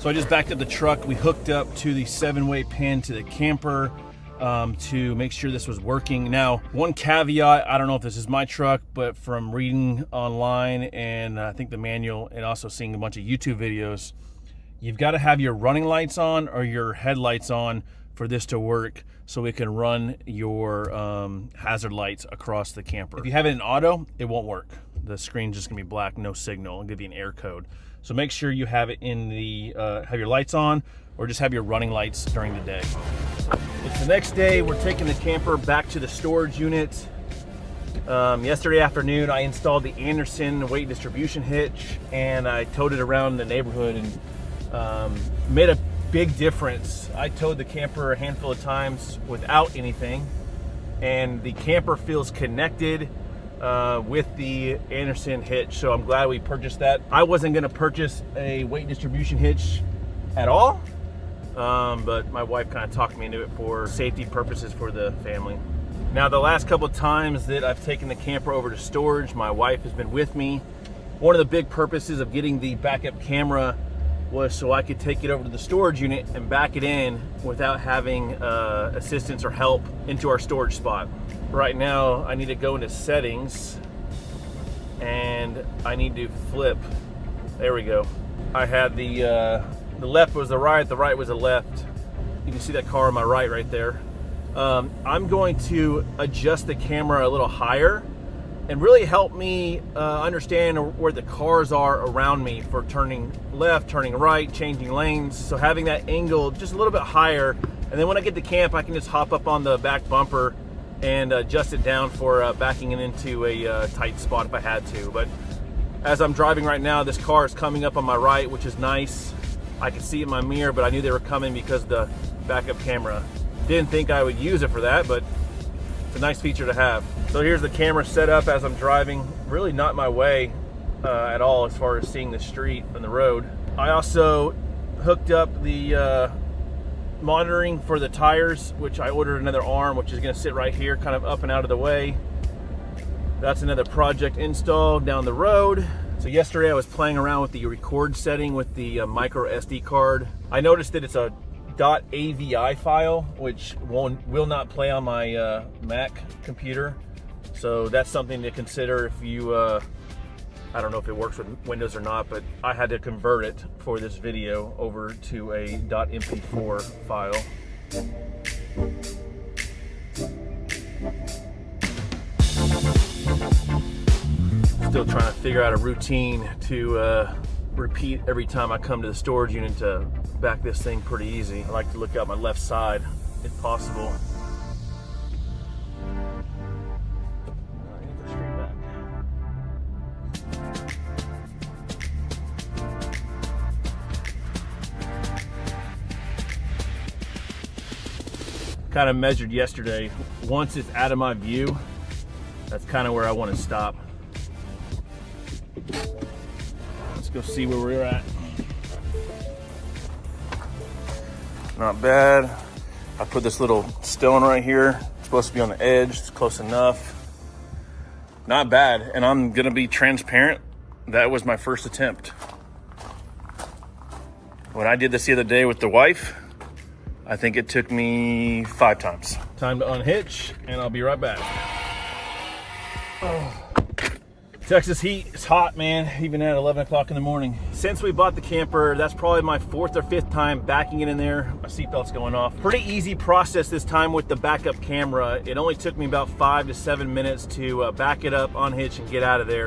So I just backed up the truck. We hooked up to the 7-way pin to the camper to make sure this was working. Now, one caveat, I don't know if this is my truck, but from reading online and I think the manual and also seeing a bunch of YouTube videos, you've got to have your running lights on or your headlights on for this to work, so it can run your hazard lights across the camper. If you have it in auto, it won't work. The screen's just gonna be black, no signal, and give you an error code. So make sure you have it in the, have your lights on, or just have your running lights during the day. It's the next day. We're taking the camper back to the storage unit. Yesterday afternoon, I installed the Anderson weight distribution hitch, and I towed it around the neighborhood and made a big difference. I towed the camper a handful of times without anything, and the camper feels connected with the Anderson hitch, so I'm glad we purchased that. I wasn't going to purchase a weight distribution hitch at all, but my wife kind of talked me into it for safety purposes for the family. Now, the last couple of times that I've taken the camper over to storage, my wife has been with me. One of the big purposes of getting the backup camera was so I could take it over to the storage unit and back it in without having assistance or help into our storage spot. Right now, I need to go into settings and I need to flip. There we go. I had the left was the right was the left. You can see that car on my right there. I'm going to adjust the camera a little higher and really help me understand where the cars are around me for turning left, turning right, changing lanes. So having that angle just a little bit higher, and then when I get to camp, I can just hop up on the back bumper and adjust it down for backing it into a tight spot if I had to. But as I'm driving right now, this car is coming up on my right, which is nice. I can see it in my mirror, but I knew they were coming because of the backup camera. Didn't think I would use it for that, but it's a nice feature to have. So here's the camera set up as I'm driving. Really not my way at all as far as seeing the street and the road. I also hooked up the monitoring for the tires, which I ordered another arm, which is gonna sit right here, kind of up and out of the way. That's another project install down the road. So yesterday I was playing around with the record setting with the micro SD card. I noticed that it's a .avi file, which will not play on my Mac computer. So that's something to consider if you, I don't know if it works with Windows or not, but I had to convert it for this video over to a .mp4 file. Still trying to figure out a routine to repeat every time I come to the storage unit to back this thing pretty easy. I like to look out my left side if possible. Kind of measured yesterday. Once it's out of my view, that's kind of where I want to stop. Let's go see where we're at. Not bad. I put this little stone right here. It's supposed to be on the edge. It's close enough. Not bad. And I'm gonna be transparent. That was my first attempt. When I did this the other day with the wife, I think it took me 5 times. Time to unhitch, and I'll be right back. Oh. Texas heat is hot, man, even at 11 o'clock in the morning. Since we bought the camper, that's probably my 4th or 5th time backing it in there. My seatbelt's going off. Pretty easy process this time with the backup camera. It only took me about 5 to 7 minutes to back it up, unhitch, and get out of there.